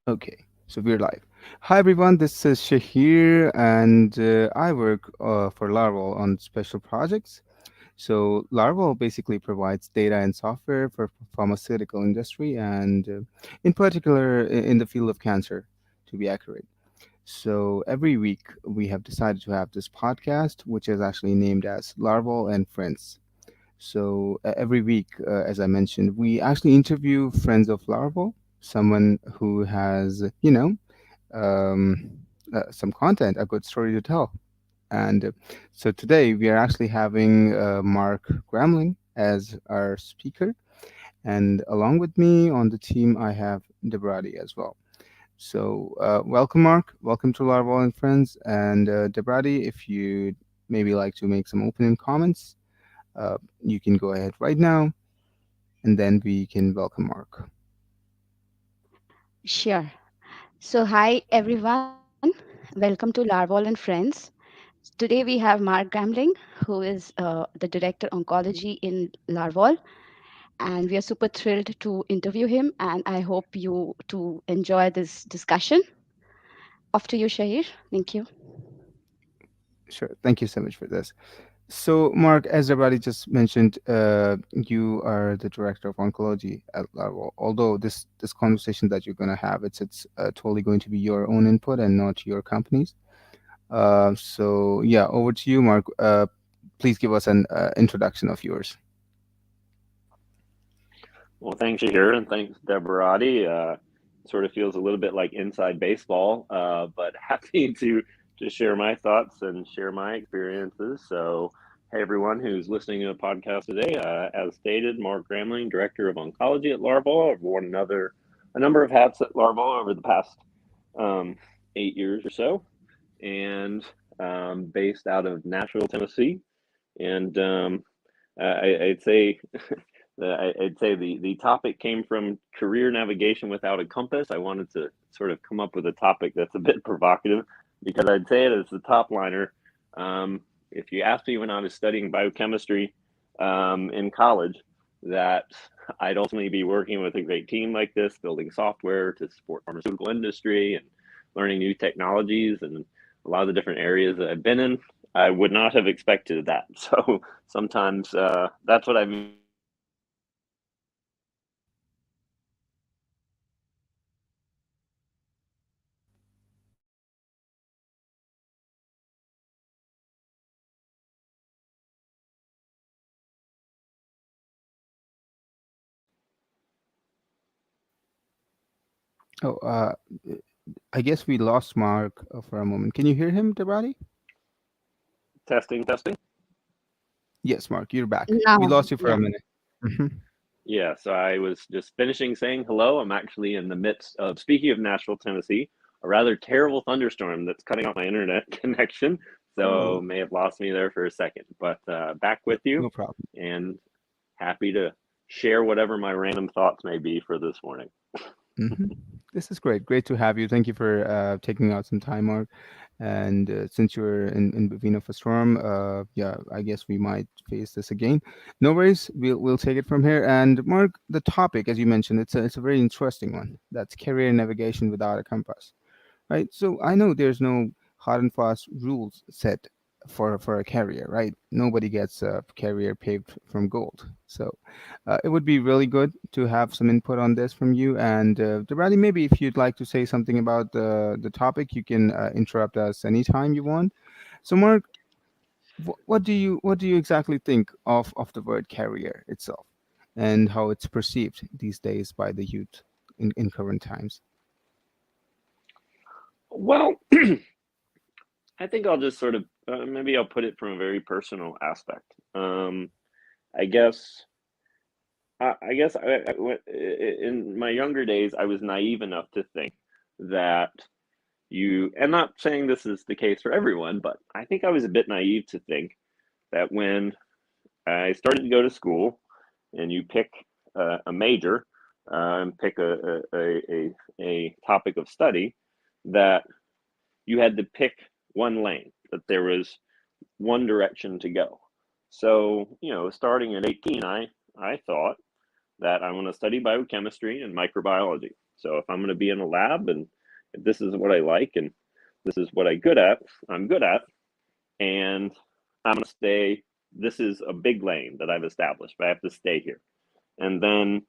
Okay, so we're live. Hi everyone, this is Shahir, and I work for Larval on special projects. So Larval basically provides data and software for pharmaceutical industry, and in particular in the field of cancer, to be accurate. So every week we have decided to have this podcast, which is actually named as Larval and Friends. So every week, as I mentioned, we actually interview friends of Larval, someone who has, some content, a good story to tell. And so today we are actually having Mark Gramling as our speaker. And along with me on the team, I have Debradi as well. So welcome, Mark. Welcome to Larval and Friends. And Debradi, if you maybe like to make some opening comments, you can go ahead right now, and then we can welcome Mark. Sure. So, hi everyone. Welcome to Larvol and Friends. Today we have Mark Gramling, who is the Director Oncology in Larvol, and we are super thrilled to interview him. And I hope you to enjoy this discussion. Off to you, Shahir. Thank you. Sure. Thank you so much for this. So, Mark, as everybody just mentioned, you are the director of oncology at Larval. Although this conversation that you're going to have, it's totally going to be your own input and not your company's. So yeah, over to you, Mark. Please give us an introduction of yours. Well, thanks, Shahir, and thanks, Deborati. Sort of feels a little bit like inside baseball, but happy to share my thoughts and share my experiences. So, hey, everyone who's listening to the podcast today, as stated, Mark Gramling, Director of Oncology at Larval. I've worn a number of hats at Larval over the past um, 8 years or so, and based out of Nashville, Tennessee. And I'd say I'd say the topic came from career navigation without a compass. I wanted to sort of come up with a topic that's a bit provocative because I'd say it as the top liner. If you asked me when I was studying biochemistry in college, that I'd ultimately be working with a great team like this, building software to support pharmaceutical industry and learning new technologies and a lot of the different areas that I've been in, I would not have expected that. So sometimes that's what I mean by career navigation without a compass. Oh, I guess we lost Mark for a moment. Can you hear him, Debrati? Testing, testing. Yes, Mark, you're back. We Now, lost you for a yeah. minute. Hmm. Yeah, so I was just finishing saying hello. I'm actually in the midst of, speaking of Nashville, Tennessee, a rather terrible thunderstorm that's cutting off my internet connection. So Oh, may have lost me there for a second, but back no, with you no problem. and happy to share whatever my random thoughts may be for this morning. Hmm. This is great. Great to have you. Thank you for taking out some time, Mark. And since you're in between of a storm, yeah, I guess we might face this again. No worries. We'll take it from here. And Mark, the topic, as you mentioned, it's a very interesting one. That's career navigation without a compass, right? So I know there's no hard and fast rules set for a carrier, right? Nobody gets a carrier paved from gold. So it would be really good to have some input on this from you. And Debrati, maybe if you'd like to say something about the topic, you can interrupt us anytime you want. So Mark, what do you exactly think of the word carrier itself, and how it's perceived these days by the youth in current times? Well, I think I'll just sort of maybe I'll put it from a very personal aspect. I guess in my younger days, I was naive enough to think that and not saying this is the case for everyone, but I think I was a bit naive to think that when I started to go to school and you pick a major and pick a topic of study, that you had to pick one lane, that there was one direction to go. So, starting at 18, I thought that I want to study biochemistry and microbiology. So if I'm going to be in a lab and if this is what I like and this is what I'm good at, and I'm going to stay. This is a big lane that I've established, but I have to stay here. And then,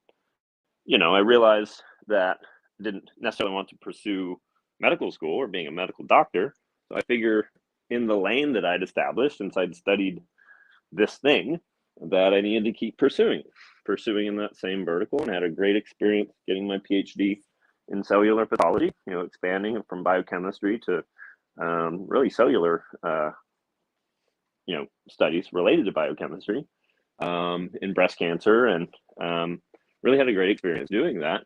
I realized that I didn't necessarily want to pursue medical school or being a medical doctor. So I figure in the lane that I'd established, since I'd studied this thing, that I needed to keep pursuing in that same vertical, and had a great experience getting my PhD in cellular pathology, expanding from biochemistry to really cellular, studies related to biochemistry in breast cancer, and really had a great experience doing that.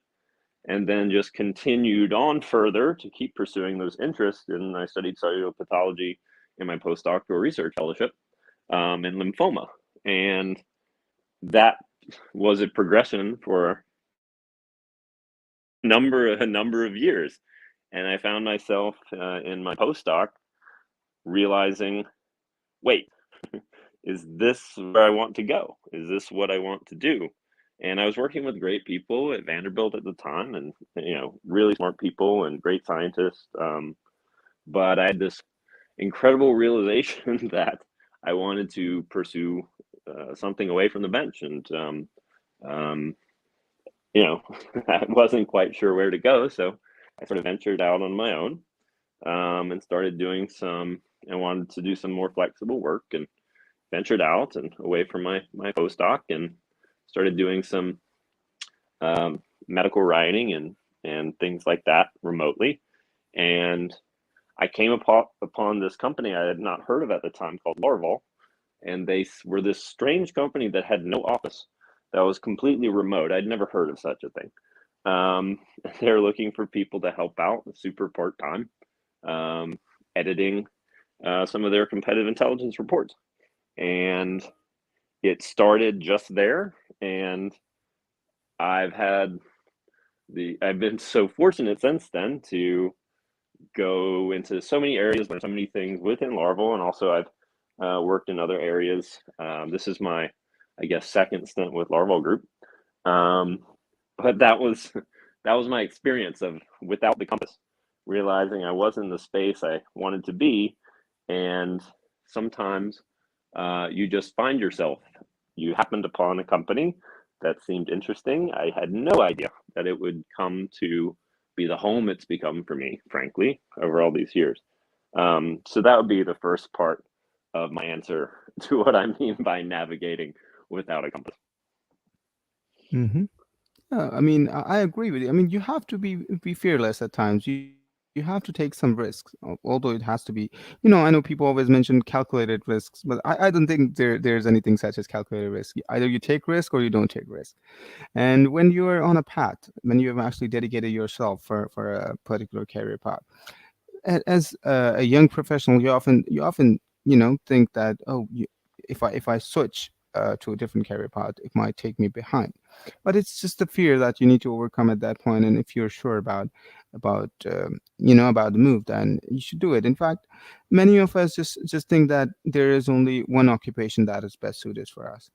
And then just continued on further to keep pursuing those interests. And I studied cellular pathology in my postdoctoral research fellowship in lymphoma. And that was a progression for a number of years. And I found myself in my postdoc realizing, wait, is this where I want to go? Is this what I want to do? And I was working with great people at Vanderbilt at the time, and really smart people and great scientists. But I had this incredible realization that I wanted to pursue something away from the bench, and um, I wasn't quite sure where to go, so I sort of ventured out on my own and started doing some. I wanted to do some more flexible work, and ventured out and away from my postdoc, and started doing some medical writing and things like that remotely. And I came upon this company I had not heard of at the time called LARVOL, and they were this strange company that had no office, that was completely remote. I'd never heard of such a thing. They're looking for people to help out, super part time, editing some of their competitive intelligence reports. And it started just there, and I've had I've been so fortunate since then to go into so many areas, learn so many things within Larval, and also I've worked in other areas. This is my, I guess, second stint with Larval Group, um, but that was my experience of without the compass, realizing I was in the space I wanted to be, and sometimes you just find yourself. You happened upon a company that seemed interesting. I had no idea that it would come to be the home it's become for me, frankly, over all these years. So that would be the first part of my answer to what I mean by navigating without a compass. Mm-hmm. Yeah, I mean, I agree with you. I mean, you have to be fearless at times. You have to take some risks, although it has to be. I know people always mention calculated risks, but I don't think there's anything such as calculated risk. Either you take risk or you don't take risk. And when you are on a path, when you have actually dedicated yourself for a particular career path, as a young professional, you often think that, oh, if I switch to a different career path, it might take me behind. But it's just the fear that you need to overcome at that point. And if you're sure about the move, then you should do it. In fact, many of us just think that there is only one occupation that is best suited for us.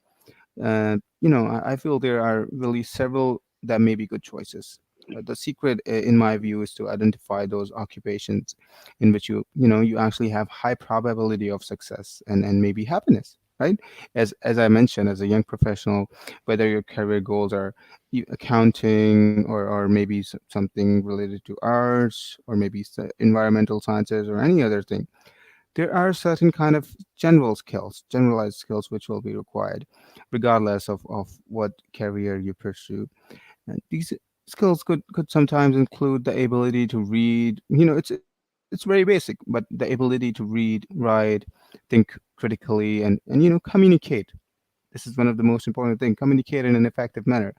I feel there are really several that may be good choices. The secret, in my view, is to identify those occupations in which you actually have high probability of success and maybe happiness. Right, as I mentioned, as a young professional, whether your career goals are accounting or maybe something related to arts or maybe environmental sciences or any other thing, there are certain kind of generalized skills which will be required regardless of what career you pursue. And these skills could sometimes include the ability to read. It's very basic, but the ability to read, write, think critically, and communicate. This is one of the most important things: communicate in an effective manner.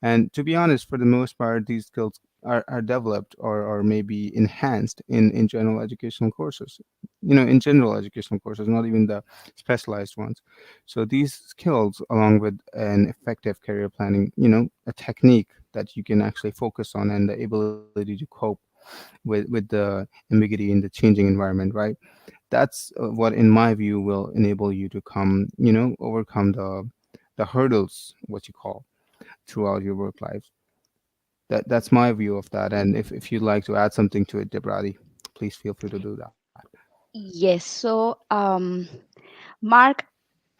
And to be honest, for the most part, these skills are developed or maybe enhanced in general educational courses. In general educational courses, not even the specialized ones. So these skills, along with an effective career planning, a technique that you can actually focus on, and the ability to cope with the ambiguity in the changing environment, right? That's what, in my view, will enable you to overcome the hurdles, what you call, throughout your work life. That's my view of that. And if you'd like to add something to it, Debradi, please feel free to do that. Yes. So, Mark,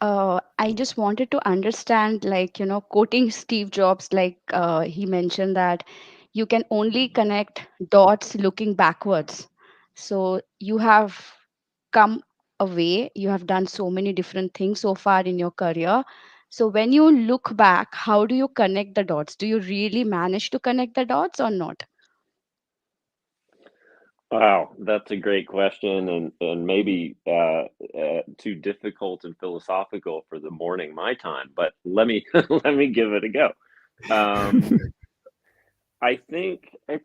I just wanted to understand, like, quoting Steve Jobs, like he mentioned that you can only connect dots looking backwards. So, you have come a way, you have done so many different things so far in your career. So, when you look back, how do you connect the dots? Do you really manage to connect the dots or not? Wow, that's a great question, and maybe too difficult and philosophical for the morning my time. But let me let me give it a go. Um, I think I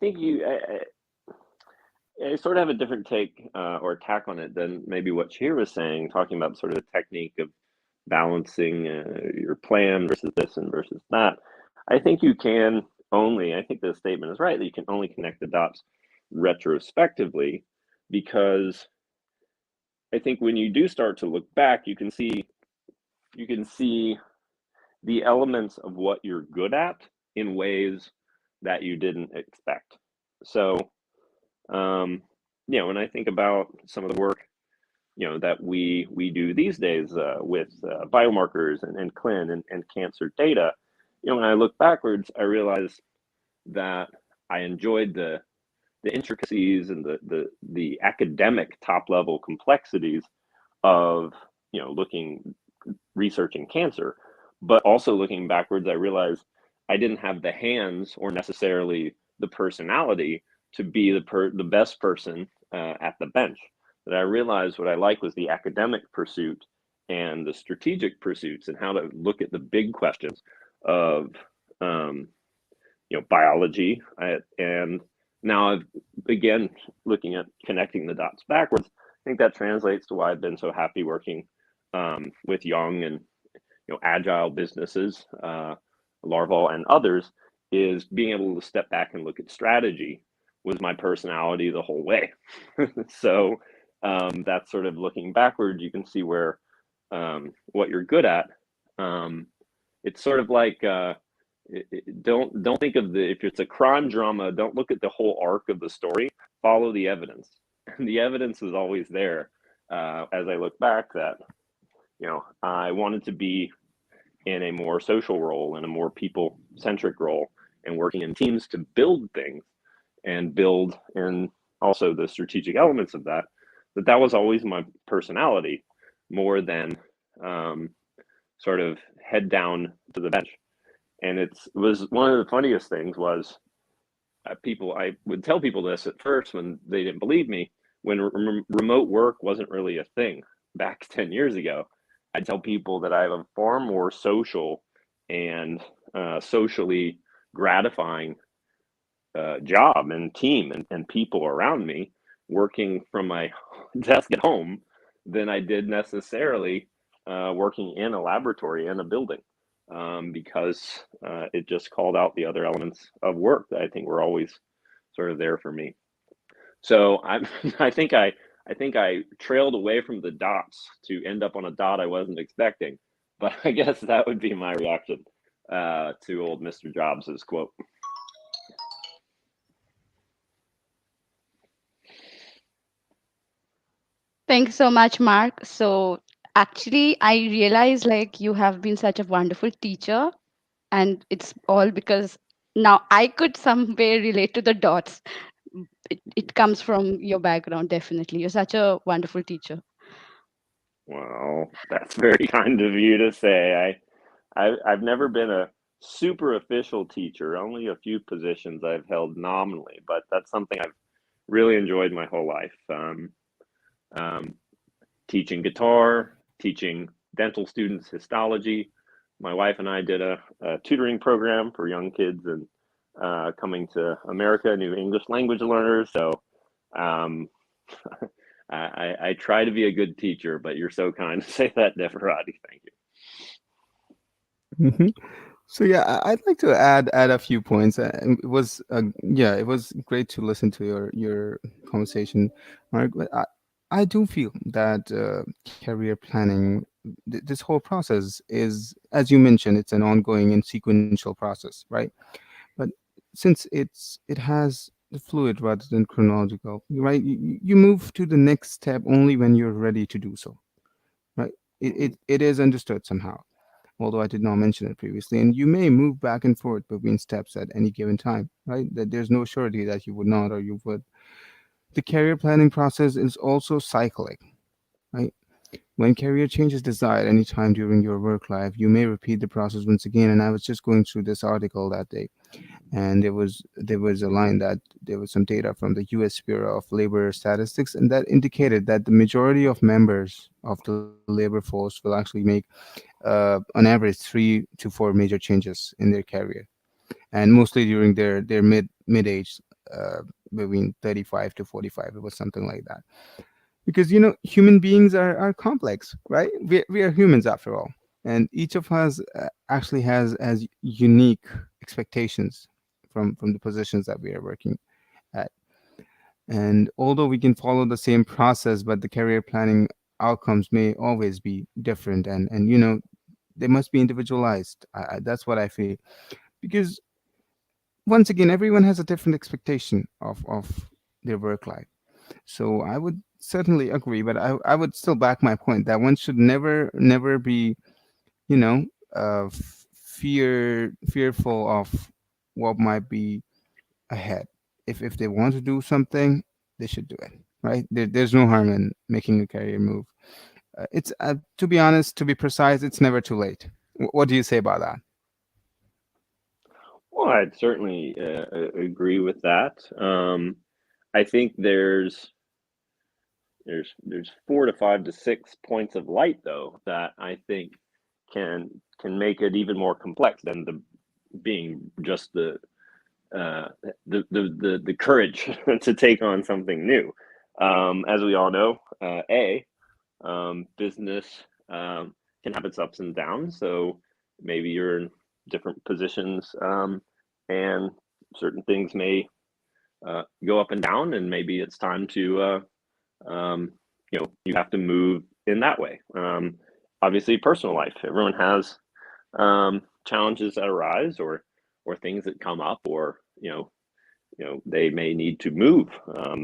sort of have a different take or tack on it than maybe what Shir was saying, talking about sort of the technique of balancing your plan versus this and versus that. I think you can only, I think the statement is right, that you can only connect the dots retrospectively, because I think when you do start to look back, you can see the elements of what you're good at in ways that you didn't expect. So, um, when I think about some of the work that we do these days with biomarkers and clin and cancer data, when I look backwards, I realize that I enjoyed the intricacies and the academic top level complexities of looking researching cancer, but also looking backwards, I realized I didn't have the hands or necessarily the personality to be the best person at the bench. That I realized what I like was the academic pursuit and the strategic pursuits, and how to look at the big questions of um, biology. And now I've again looking at connecting the dots backwards. I think that translates to why I've been so happy working with young and agile businesses, Larval and others, is being able to step back and look at strategy was my personality the whole way. So that's sort of looking backward. You can see where what you're good at. Um, it's sort of like don't think of the if it's a crime drama, don't look at the whole arc of the story. Follow the evidence. And the evidence is always there. As I look back, that I wanted to be in a more social role, in a more people centric role, and working in teams to build things and build and also the strategic elements of that was always my personality, more than um, sort of head down to the bench. And it was one of the funniest things was people, I would tell people this at first when they didn't believe me, when remote work wasn't really a thing back 10 years ago. I'd tell people that I have a far more social and socially gratifying job and team and people around me working from my desk at home than I did necessarily working in a laboratory in a building, because it just called out the other elements of work that I think were always sort of there for me. So I think I trailed away from the dots to end up on a dot I wasn't expecting, but I guess that would be my reaction to old Mr. Jobs's quote. Thanks so much, Mark. So, actually, I realize like you have been such a wonderful teacher, and it's all because now I could some way relate to the dots. It comes from your background, definitely. You're such a wonderful teacher. Well, that's very kind of you to say. I've never been a super official teacher, only a few positions I've held nominally, but that's something I've really enjoyed my whole life. Um, Teaching guitar, teaching dental students histology. My wife and I did a tutoring program for young kids and coming to America, new English language learners. So um, I try to be a good teacher, but you're so kind to say that, Devarati. Thank Hmm. So yeah, I'd like to add a few points. It was yeah, it was great to listen to your conversation, Mark. But I do feel that career planning, this whole process is, as you mentioned, it's an ongoing and sequential process, right? But since it has the fluid rather than chronological, right? You move to the next step only when you're ready to do so, right? It is understood somehow, although I did not mention it previously. And you may move back and forth between steps at any given time, right? That there's no surety that you would not or you would. The career planning process is also cyclic, right? When career change is desired anytime during your work life, you may repeat the process once again. And I was just going through this article that day, and there was a line that there was some data from the U.S. Bureau of Labor Statistics, and that indicated that the majority of members of the labor force will actually make, on average, 3 to 4 major changes in their career, and mostly during their mid age, uh, between 35 to 45. It was something like that, because human beings are complex, right? We are humans after all, and each of us actually has as unique expectations from the positions that we are working at. And although we can follow the same process, but the career planning outcomes may always be different, and they must be individualized. That's what I feel, because once again, everyone has a different expectation of their work life. So I would certainly agree, but I would still back my point that one should never be, you know, fearful of what might be ahead. If they want to do something, they should do it. Right? There's no harm in making a career move. It's to be honest, to be precise, it's never too late. What do you say about that? Well, I'd certainly agree with that. I think there's 4 to 5 to 6 points of light though that I think can can make it even more complex than the being just uh, the courage to take on something new. As we all know, business can have its ups and downs. So maybe you're in different positions, and certain things may go up and down, and maybe it's time to you have to move in that way. Obviously, personal life. Everyone has challenges that arise, or things that come up, or they may need to move.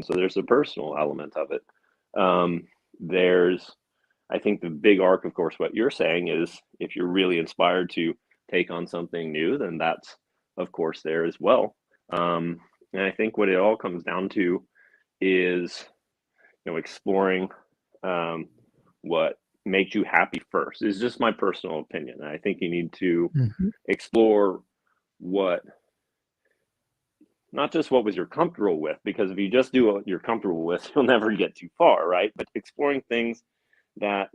So there's a personal element of it. There's I think the big arc, of course, what you're saying is if you're really inspired to take on something new, then that's, of course, there as well. And I think what it all comes down to is, exploring um, what makes you happy first. Is just my personal opinion. I think you need to Hmm. explore what, not just what was you're comfortable with, because if you just do what you're comfortable with, you'll never get too far, right? But exploring things that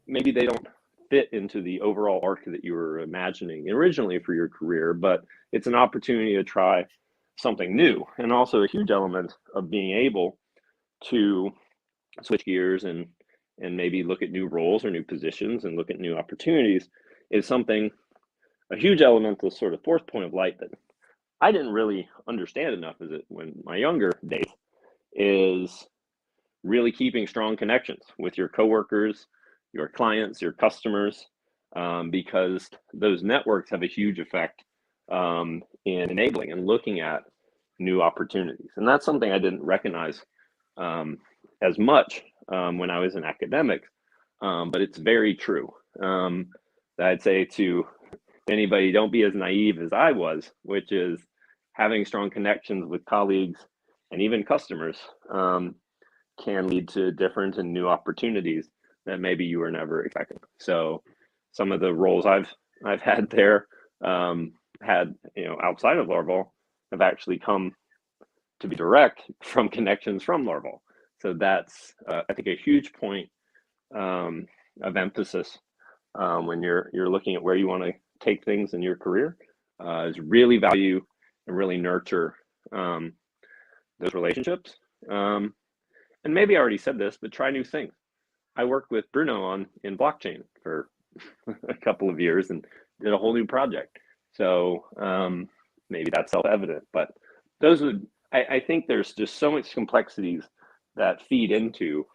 maybe they don't fit into the overall arc that you were imagining originally for your career, but it's an opportunity to try something new. And also a huge element of being able to switch gears and maybe look at new roles or new positions and look at new opportunities is something, a huge element, the sort of fourth point of light that I didn't really understand enough as it when my younger days is really keeping strong connections with your coworkers, your clients, your customers, because those networks have a huge effect in enabling and looking at new opportunities. And that's something I didn't recognize um, as much when I was in academics, but it's very true. Um, I'd say to anybody, don't be as naive as I was, which is having strong connections with colleagues and even customers can lead to different and new opportunities that maybe you were never expecting. So some of the roles I've had there, had outside of Larval, have actually come to be direct from connections from Larval. So that's I think a huge point um, of emphasis when you're looking at where you want to take things in your career, is really value and really nurture um, those relationships. Um, and maybe I already said this, but try new things. I worked with Bruno on in blockchain for a couple of years and did a whole new project. So maybe that's self-evident, but those would I think there's just so much complexities that feed into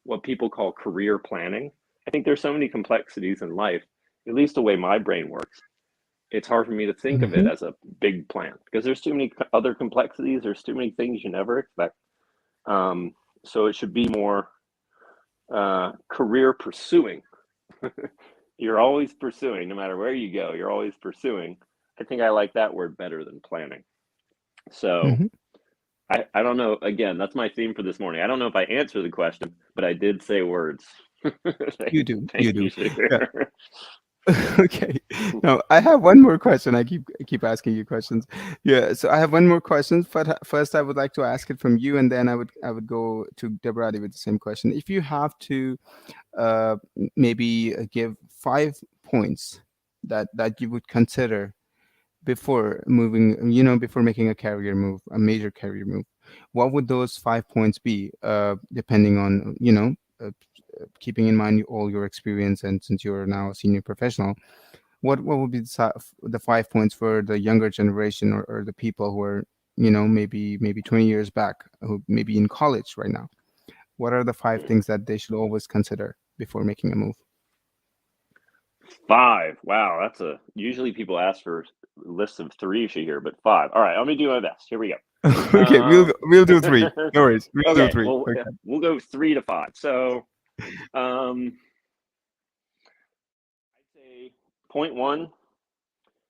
what people call career planning. I think there's so many complexities in life, at least the way my brain works, it's hard for me to think of it Hmm. as a big plan because there's too many other complexities. There's too many things you never expect. Um, so it should be more career pursuing. You're always pursuing, no matter where you go. You're always pursuing. I think I like that word better than planning. So Hmm. I don't know. Again, that's my theme for this morning. I don't know if I answer the question, but I did say words. You do, Thank you you, do. Yeah. Shahir. Okay. Now I have one more question. I keep asking you questions. Yeah. So I have one more question. But first, I would like to ask it from you, and then I would go to Deborah with the same question. If you have to maybe give 5 points that you would consider before moving, before making a career move, a major career move, what would those 5 points be? Depending on, keeping in mind all your experience, and since you're now a senior professional, what would be the 5 points for the younger generation, or the people who are, maybe 20 years back, who maybe in college right now? What are the 5 things that they should always consider before making a move? Five. Wow, that's a. Usually people ask for lists of three, Shahir, but five. All right, let me do my best. Here we go. Okay, we'll do three. No worries. We'll do Okay, three. well, Okay. we'll go 3 to 5. So, um, I'd say point one: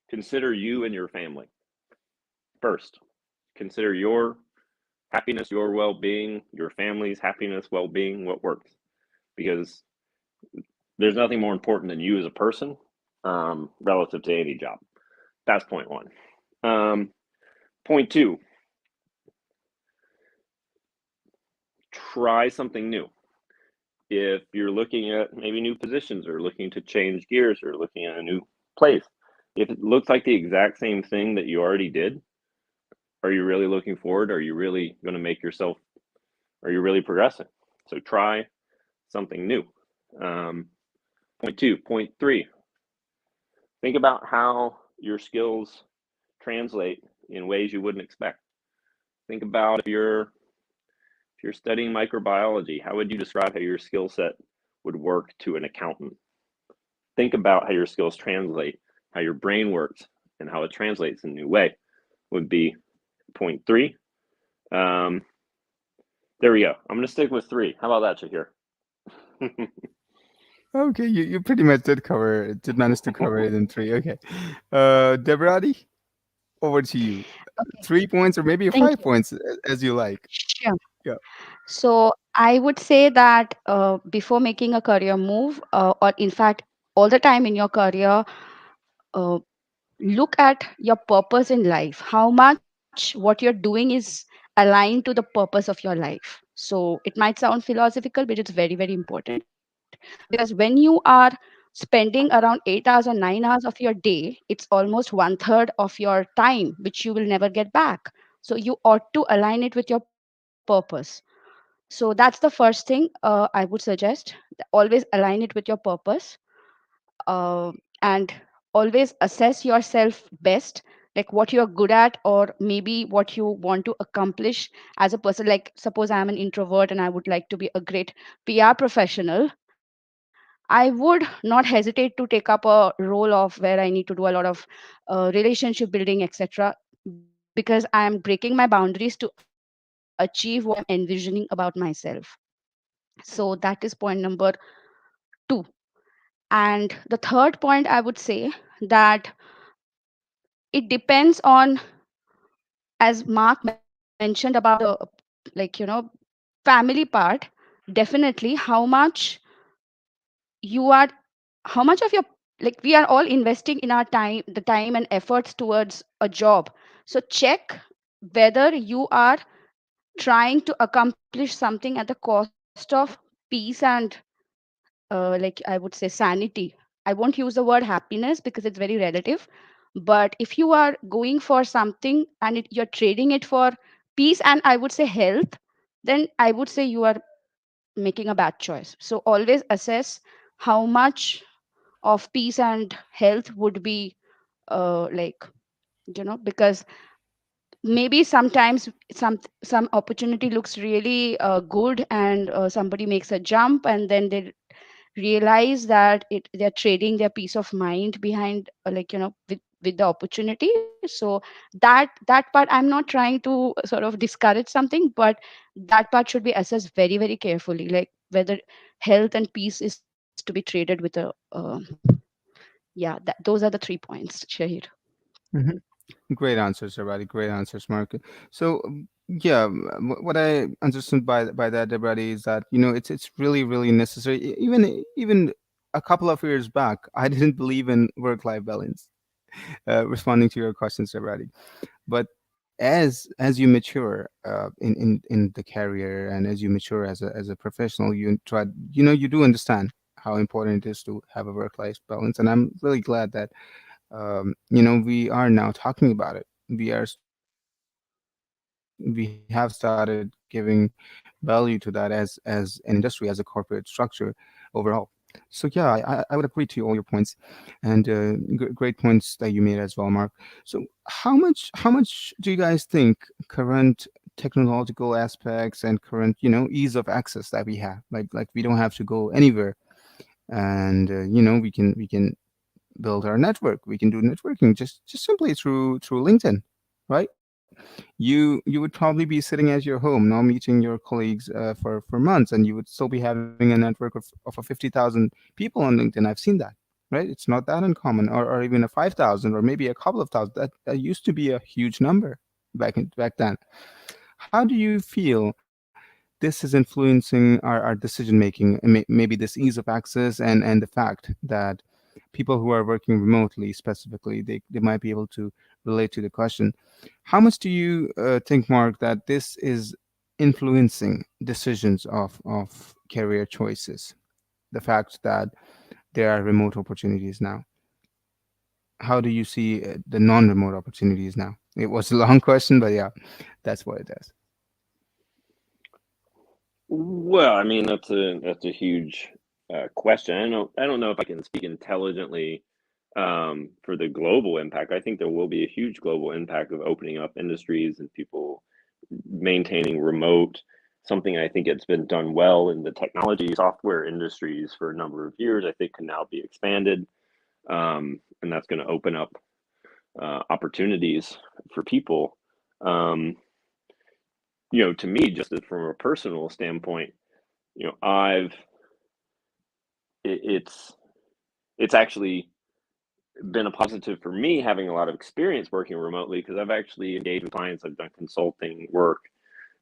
consider you and your family first. Consider your happiness, your well-being, your family's happiness, well-being, what works, because there's nothing more important than you as a person, relative to any job. That's point one. Um, Point two: try something new. If you're looking at maybe new positions or looking to change gears or looking at a new place, if it looks like the exact same thing that you already did, are you really looking forward? Are you really going to make yourself, are you really progressing? So try something new. Um, Point two. Point three: think about how your skills translate in ways you wouldn't expect. Think about if you're studying microbiology, how would you describe how your skill set would work to an accountant? Think about how your skills translate, how your brain works, and how it translates in a new way would be point three. Um, there we go. I'm going to stick with three. How about that, Shakir? Okay, you pretty much did manage to cover it in three. Okay. Debradi, over to you. Okay, 3 points or maybe thank five you. points, as you like. Sure. Yeah. So I would say that before making a career move, or in fact, all the time in your career, uh, look at your purpose in life. How much what you're doing is aligned to the purpose of your life. So it might sound philosophical, but it's very, very important, because when you are spending around 8 hours or 9 hours of your day, it's almost one third of your time, which you will never get back. So you ought to align it with your purpose. So that's the first thing I would suggest. Always align it with your purpose, and always assess yourself best, like what you're good at, or maybe what you want to accomplish as a person. Like, suppose I'm an introvert and I would like to be a great PR professional. I would not hesitate to take up a role of where I need to do a lot of relationship building, etc., because I am breaking my boundaries to achieve what I'm envisioning about myself. So that is point number 2. And the third point, I would say that it depends on, as Mark mentioned about the, like, family part. Definitely, you are how much of your, like, we are all investing in our time, the time and efforts towards a job. So check whether you are trying to accomplish something at the cost of peace and like, I would say, sanity. I won't use the word happiness because it's very relative. But if you are going for something and you're trading it for peace and, I would say, health, then I would say you are making a bad choice. So always assess how much of peace and health would be, like, because maybe sometimes some opportunity looks really good, and somebody makes a jump, and then they realize that they're trading their peace of mind behind, like, with with the opportunity. So that part, I'm not trying to sort of discourage something, but that part should be assessed very, very carefully, like whether health and peace is to be traded with a yeah, those are the 3 points, Shahid. Hmm. Great answers, everybody. Great answers, Mark. So, yeah, what I understood by that, everybody, is that it's really really necessary. Even a couple of years back, I didn't believe in work-life balance. Responding to your questions, everybody. But as you mature in the career, and as you mature as a professional, you do understand how important it is to have a work-life balance. And I'm really glad that we are now talking about it. We have started giving value to that as an industry, as a corporate structure overall. So yeah, I would agree to all your points, and great points that you made as well, Mark. So how much do you guys think current technological aspects and current ease of access that we have, like we don't have to go anywhere, and we can build our network. We can do networking just simply through LinkedIn, right? You would probably be sitting at your home, not meeting your colleagues for months, and you would still be having a network of a 50,000 people on LinkedIn. I've seen that, right? It's not that uncommon, or even a 5,000, or maybe a couple of thousand. That used to be a huge number back then. How do you feel this is influencing our decision making, and maybe this ease of access, and the fact that people who are working remotely specifically, they might be able to relate to the question. How much do you think, Mark, that this is influencing decisions of career choices, the fact that there are remote opportunities now? How do you see the non-remote opportunities now? It was a long question, but yeah, that's what it is. Well, I mean, that's a huge question. I don't know if I can speak intelligently for the global impact. I think there will be a huge global impact of opening up industries and people maintaining remote. Something I think it's been done well in the technology software industries for a number of years. I think can now be expanded, and that's going to open up opportunities for people. Um, to me, just from a personal standpoint, I've it's it's actually been a positive for me having a lot of experience working remotely because I've actually engaged with clients. I've done consulting work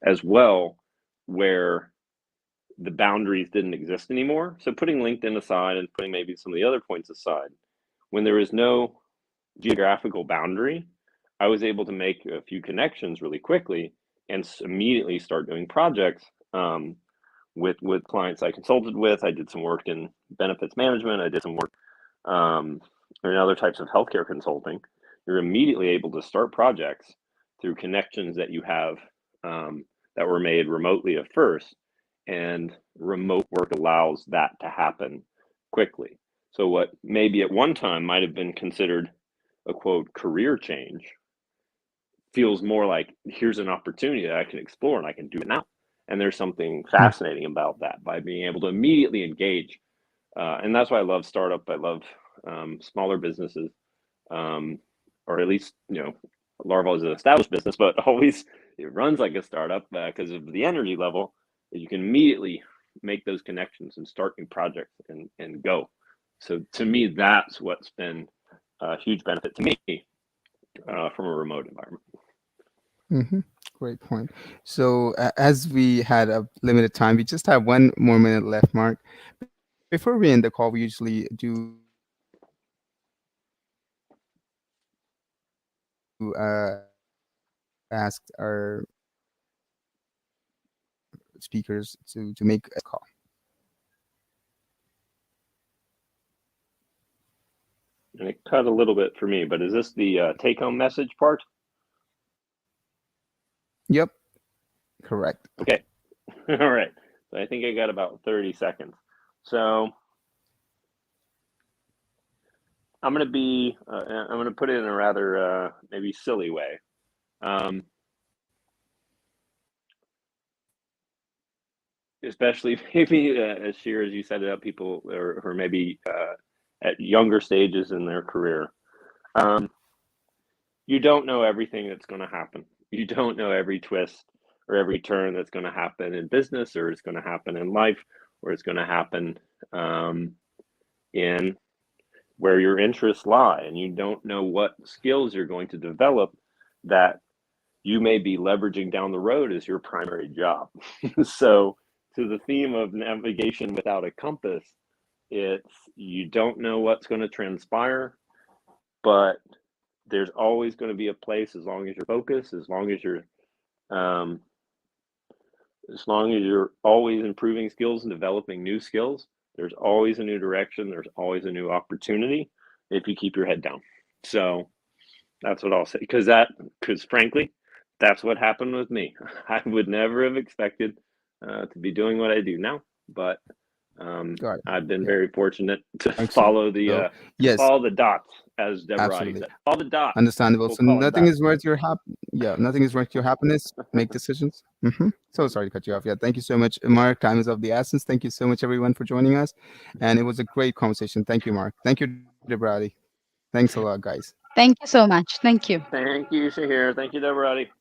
as well, where the boundaries didn't exist anymore. So putting LinkedIn aside and putting maybe some of the other points aside, when there is no geographical boundary, I was able to make a few connections really quickly and immediately start doing projects with clients I consulted with. I did some work in benefits management. I did some work um, and other types of healthcare consulting. You're immediately able to start projects through connections that you have that were made remotely at first, and remote work allows that to happen quickly. So what maybe at one time might have been considered a quote career change feels more like here's an opportunity that I can explore and I can do it now. And there's something fascinating about that by being able to immediately engage. And that's why I love startup. I love smaller businesses, um, or at least, Larval is an established business, but always it runs like a startup because of the energy level that you can immediately make those connections and start new projects and go. So to me, that's what's been a huge benefit to me from a remote environment. Hmm. Great point. So, as we had a limited time, we just have one more minute left, Mark. Before we end the call, we usually do ask our speakers to make a call. And it cut a little bit for me, but is this the take home message part? Yep, correct. Okay. All right. So I think I got about 30 seconds. So I'm gonna put it in a rather maybe silly way. Um, Especially maybe as Sheer, as you set it up, people or maybe at younger stages in their career. you don't know everything that's going to happen. You don't know every twist or every turn that's going to happen in business, or it's going to happen in life, or it's going to happen um, in where your interests lie. And you don't know what skills you're going to develop that you may be leveraging down the road as your primary job. So, to the theme of navigation without a compass, it's you don't know what's going to transpire, but there's always going to be a place as long as you're focused, um, as long as you're always improving skills and developing new skills. There's always a new direction. There's always a new opportunity if you keep your head down. So that's what I'll say. Because frankly, that's what happened with me. I would never have expected to be doing what I do now, but Got it. I've been Yeah. very fortunate to Excellent. So yes, follow the dots, as Deborah absolutely said. Follow the dots. understandable. We'll So call it nothing that. is worth your yeah, nothing is worth your happiness. Make decisions. So sorry to cut you off. Yeah, thank you so much, Mark. Time is of the essence. Thank you so much, everyone, for joining us, and it was a great conversation. Thank you, Mark. Thank you, Debradi. Thanks a lot, guys. Thank you so much. Thank you. Thank you, Shahir. Thank you, Deborah.